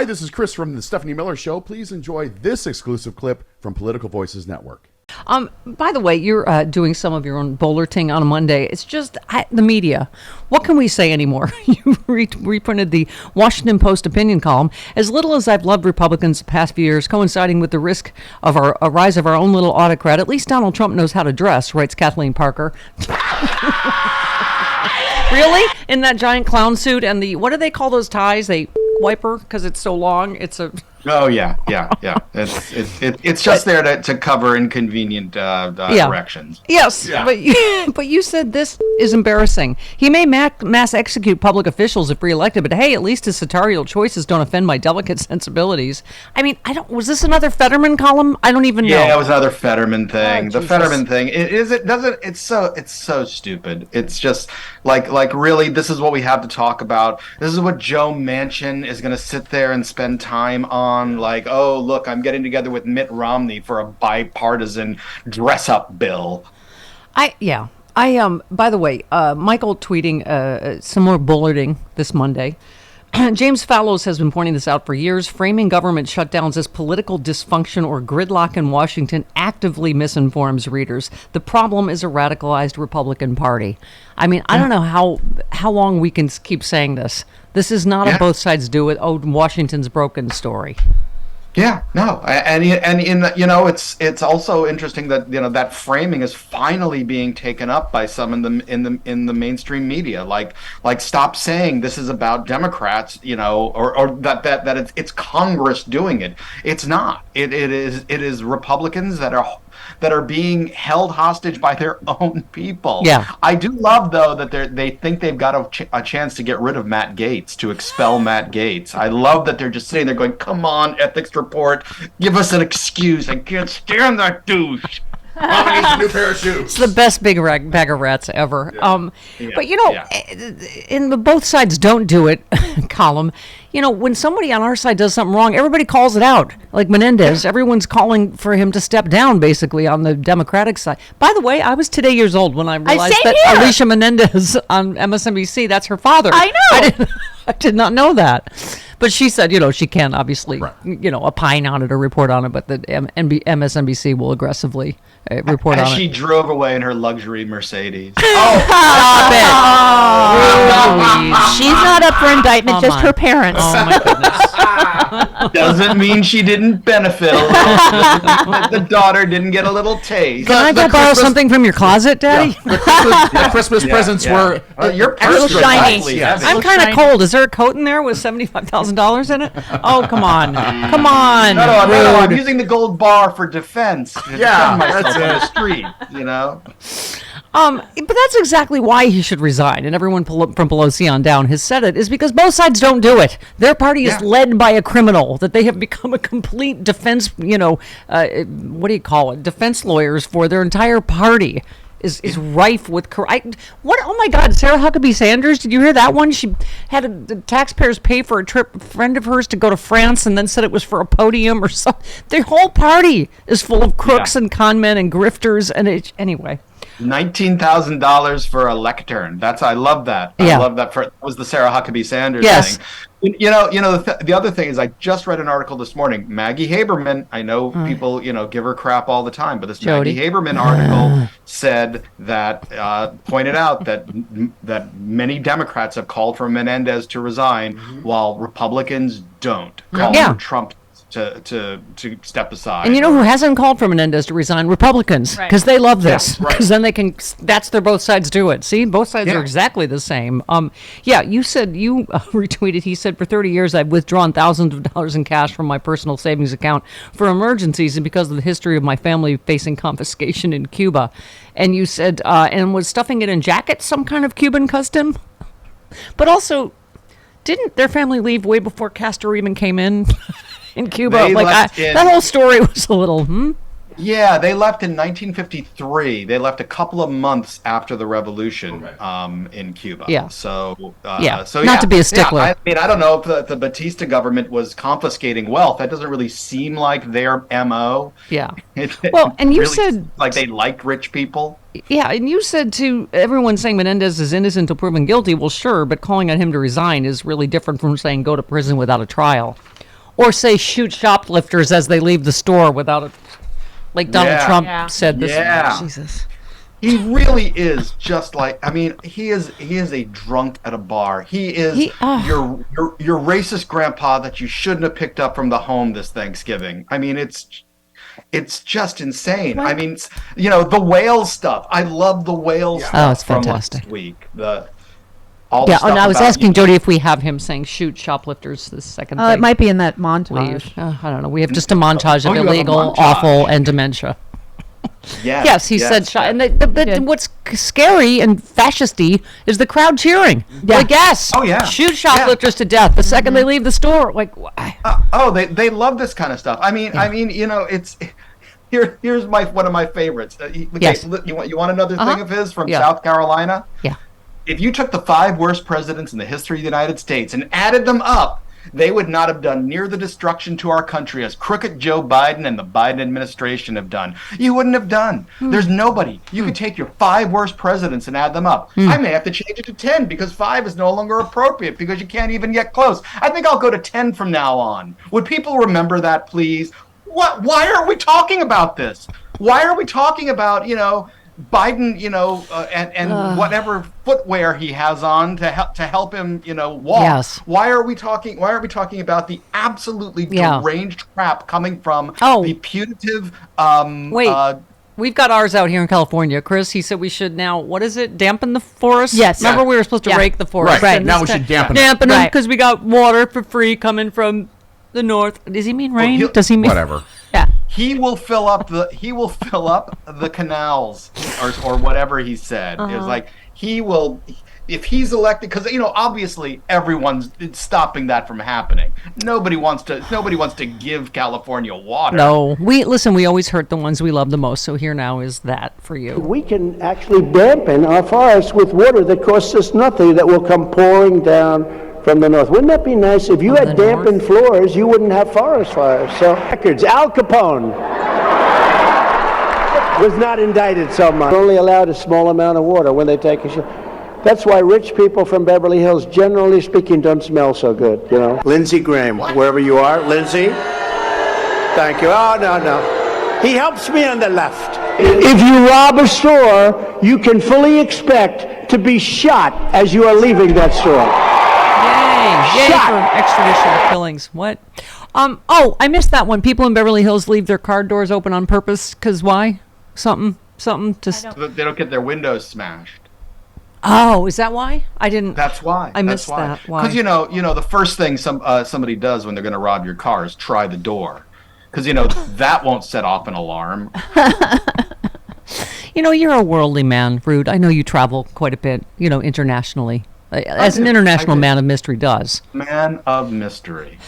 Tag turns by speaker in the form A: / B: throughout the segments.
A: Hi, this is Chris from the Stephanie Miller Show. Please enjoy this exclusive clip from Political Voices Network.
B: By the way, you're doing some of your own bulleting on a Monday. It's just the media. What can we say anymore? You reprinted the Washington Post opinion column. As little as I've loved Republicans the past few years, coinciding with the risk of a rise of our own little autocrat, at least Donald Trump knows how to dress, writes Kathleen Parker. Really? In that giant clown suit and what do they call those ties? They wiper because it's so long. It's a...
C: Oh yeah. It's just there to cover inconvenient erections.
B: Yes, yeah. But you said this is embarrassing. He may mass execute public officials if reelected, but hey, at least his sartorial choices don't offend my delicate sensibilities. I mean, Was this another Fetterman column? I don't even know.
C: Yeah, it was another Fetterman thing.
B: Oh,
C: the
B: Jesus.
C: Fetterman thing. It's so stupid. It's just like really, this is what we have to talk about. This is what Joe Manchin is going to sit there and spend time on. Like, oh, look, I'm getting together with Mitt Romney for a bipartisan dress-up bill. By
B: the way, Michael tweeting some more bulleting this Monday. James Fallows has been pointing this out for years. Framing government shutdowns as political dysfunction or gridlock in Washington actively misinforms readers. The problem is a radicalized Republican Party. I mean, I don't know how long we can keep saying this. This is not a both sides do it. Oh, Washington's broken story.
C: Yeah, no, and it's also interesting that that framing is finally being taken up by some in the mainstream media. Like stop saying this is about Democrats, or that it's Congress doing it. It's not. It is Republicans that are being held hostage by their own people.
B: Yeah.
C: I do love, though, that they think they've got a chance to get rid of Matt Gaetz, to expel Matt Gaetz. I love that they're just sitting there going, come on, ethics report, give us an excuse. I can't stand that douche.
A: Mama needs a new pair of shoes.
B: It's the best bag of rats ever.
A: Yeah.
B: But, in the both sides don't do it column, when somebody on our side does something wrong, everybody calls it out. Like Menendez, everyone's calling for him to step down, basically, on the Democratic side. By the way, I was today years old when I realized that Alicia Menendez on MSNBC, that's her father.
D: I know.
B: I did not know that. But she said, she can't obviously, opine on it or report on it, but the MSNBC will aggressively report on it.
C: As she drove away in her luxury Mercedes.
B: Stop it.
D: She's not up for indictment, just her parents.
B: Oh, my goodness.
C: Doesn't mean she didn't benefit a little. Doesn't mean the daughter didn't get a little taste.
B: Can I borrow something from your closet, Daddy?
A: The Christmas presents were
C: your
D: extra
C: shiny.
A: Yes.
B: I'm kind of cold. Is there a coat in there with $75,000 in it? Oh, come on. Come on.
C: No, I'm using the gold bar for defense. To
A: Yeah,
C: defend myself
A: that's
C: on the
A: it.
C: street,
B: But that's exactly why he should resign, and everyone from Pelosi on down has said it, is because both sides don't do it. Their party is led by a criminal, that they have become a complete defense, what do you call it, defense lawyers for their entire party. Is rife with corruption. Oh my God, Sarah Huckabee Sanders, did you hear that one? She had the taxpayers pay for a trip, a friend of hers, to go to France, and then said it was for a podium or something. Their whole party is full of crooks and con men and grifters, and anyway.
C: $19,000 for a lectern. I love that. I love that. That was the Sarah Huckabee Sanders thing. The other thing is, I just read an article this morning. Maggie Haberman, I know people, give her crap all the time, but this
B: Jody.
C: Maggie Haberman article said that, pointed out that many Democrats have called for Menendez to resign, while Republicans don't call for Trump to step aside.
B: And you know who hasn't called for Menendez to resign? Republicans, because they love this. Because then they can, that's their both sides do it. See, both sides are exactly the same. You said, you retweeted, he said, for 30 years I've withdrawn thousands of dollars in cash from my personal savings account for emergencies and because of the history of my family facing confiscation in Cuba. And you said, and was stuffing it in jackets some kind of Cuban custom? But also, didn't their family leave way before Castro even came in Cuba? That whole story was a little,
C: Yeah, they left in 1953. They left a couple of months after the revolution in Cuba.
B: Yeah.
C: So
B: not to be a stickler.
C: I mean, I don't know if the Batista government was confiscating wealth. That doesn't really seem like their MO.
B: Yeah. Well, and you
C: really
B: said
C: like they liked rich people.
B: Yeah, and you said to everyone saying Menendez is innocent until proven guilty. Well, sure, but calling on him to resign is really different from saying go to prison without a trial. Or say shoot shoplifters as they leave the store without it. Like Donald Trump said this.
C: Yeah.
B: Jesus.
C: He really is just like, I mean, he is a drunk at a bar. He is your racist grandpa that you shouldn't have picked up from the home this Thanksgiving. I mean, it's just insane. I mean, the whale stuff. I love the whale stuff.
B: Oh, it's fantastic.
C: From last week.
B: And I was asking Jody if we have him saying shoot shoplifters this second thing.
D: It might be in that montage.
B: I don't know. We have just a montage of
C: you have a
B: illegal,
C: montage.
B: awful, and dementia. Yes, he said shot. And what's scary and fascisty is the crowd cheering.
D: Yeah.
B: Like, yes, shoot shoplifters to death the second they leave the store. Like,
C: they love this kind of stuff. I mean, it's here's one of my favorites.
B: Yes.
C: You want another thing of his from South Carolina?
B: Yeah.
C: If you took the 5 worst presidents in the history of the United States and added them up, they would not have done near the destruction to our country as crooked Joe Biden and the Biden administration have done. You wouldn't have done. There's nobody. You could take your 5 worst presidents and add them up. I may have to change it to 10 because 5 is no longer appropriate because you can't even get close. I think I'll go to 10 from now on. Would people remember that, please? Why are we talking about this? Why are we talking about, Biden, and whatever footwear he has on to help him, walk.
B: Yes.
C: Why are we talking about the absolutely deranged crap coming from the putative?
B: We've got ours out here in California. Chris, he said we should now, what is it, dampen the forest?
D: Yes.
B: Remember we were supposed to rake the forest.
A: Right. Now we should dampen it.
B: Dampen them because we got water for free coming from the north. Does he mean rain? Does he mean
A: whatever?
D: Yeah.
C: He will fill up the canals or whatever he said. It was like he will, if he's elected, because obviously everyone's stopping that from happening. Nobody wants to give California water.
B: No, we always hurt the ones we love the most. So here now is that for you.
E: We can actually dampen our forests with water that costs us nothing, that will come pouring down from the north. Wouldn't that be nice? If you had dampened floors, you wouldn't have forest fires. So, records. Al Capone was not indicted so much. Only allowed a small amount of water when they take a shower. That's why rich people from Beverly Hills, generally speaking, don't smell so good, Lindsey Graham, wherever you are. Lindsey? Thank you. Oh, no. He helps me on the left. If you rob a store, you can fully expect to be shot as you are leaving that store.
B: Yay for extradition killings. What? I missed that one. People in Beverly Hills leave their car doors open on purpose. Because why? Something to...
C: So that they don't get their windows smashed.
B: Oh, is that why? I didn't...
C: That's why.
B: I missed that. Why?
C: Because, the first thing somebody does when they're going to rob your car is try the door. Because, that won't set off an alarm.
B: You're a worldly man, Rude. I know you travel quite a bit, internationally. As an international man of mystery does.
C: Man of mystery.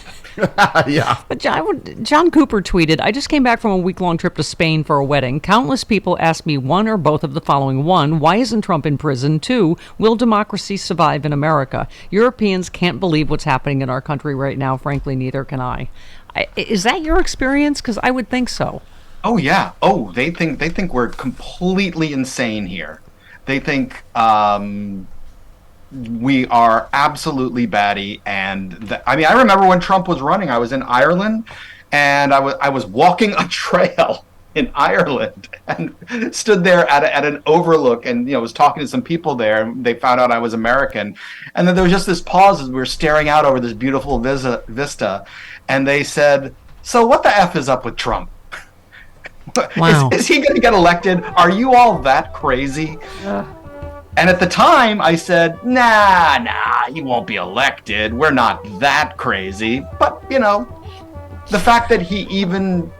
A: Yeah.
B: But John Cooper tweeted, I just came back from a week-long trip to Spain for a wedding. Countless people asked me one or both of the following. 1, why isn't Trump in prison? 2, will democracy survive in America? Europeans can't believe what's happening in our country right now. Frankly, neither can I. Is that your experience? Because I would think so.
C: Oh, yeah. Oh, they think we're completely insane here. They think... we are absolutely batty, and I remember when Trump was running, I was in Ireland, and I was walking a trail in Ireland and stood there at an overlook, and was talking to some people there, and they found out I was American, and then there was just this pause as we were staring out over this beautiful vista, and they said, "So what the F is up with Trump?
B: Wow.
C: Is he going to get elected? Are you all that crazy?" And at the time, I said, nah, he won't be elected. We're not that crazy. But, the fact that he even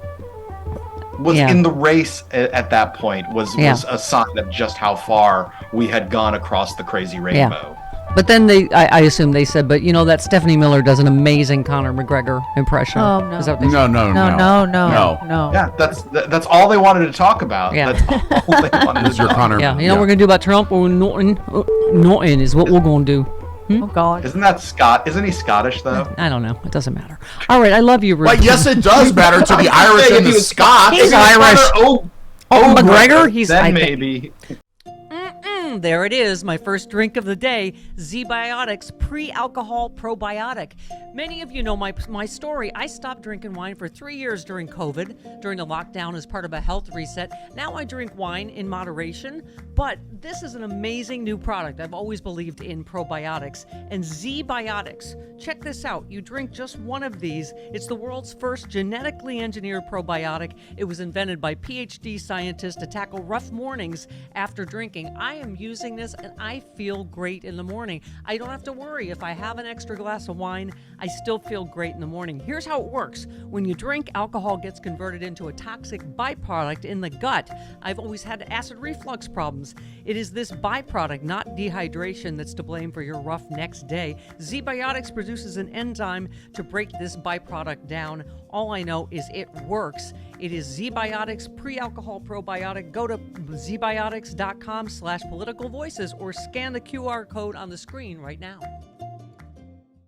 C: was in the race at that point was a sign of just how far we had gone across the crazy rainbow.
B: But then I assume they said, but that Stephanie Miller does an amazing Conor McGregor impression.
D: Oh, no.
B: Is that what they
A: No.
C: Yeah, that's all they wanted to talk about.
B: Yeah.
C: That's all they wanted
A: This is
C: to
A: your
C: talk
A: Conor.
B: Yeah, what we're going to do about Trump? Or nothing. Nothing is what we're going to do.
D: Oh, God.
C: Isn't that Scott? Isn't he Scottish, though?
B: I don't know. It doesn't matter. All right, I love you, Ruth.
A: But yes, it does matter to the Irish and the Scots.
B: He's Irish.
C: Oh,
B: McGregor? He's
C: then
B: I think.
C: maybe.
B: There it is, my first drink of the day, Z-Biotics Pre-Alcohol Probiotic. Many of you know my story. I stopped drinking wine for 3 years during COVID, during the lockdown as part of a health reset. Now I drink wine in moderation, but this is an amazing new product. I've always believed in probiotics. And Z-Biotics, check this out. You drink just one of these. It's the world's first genetically engineered probiotic. It was invented by PhD scientists to tackle rough mornings after drinking. I am using this and I feel great in the morning. I don't have to worry if I have an extra glass of wine. I still feel great in the morning. Here's how it works. When you drink, alcohol gets converted into a toxic byproduct in the gut. I've always had acid reflux problems. It is this byproduct, not dehydration, that's to blame for your rough next day. Z-Biotics produces an enzyme to break this byproduct down. All I know is it works. It is Z-Biotics Pre-Alcohol Probiotic. Go to zbiotics.com/politicalvoices or scan the QR code on the screen right now.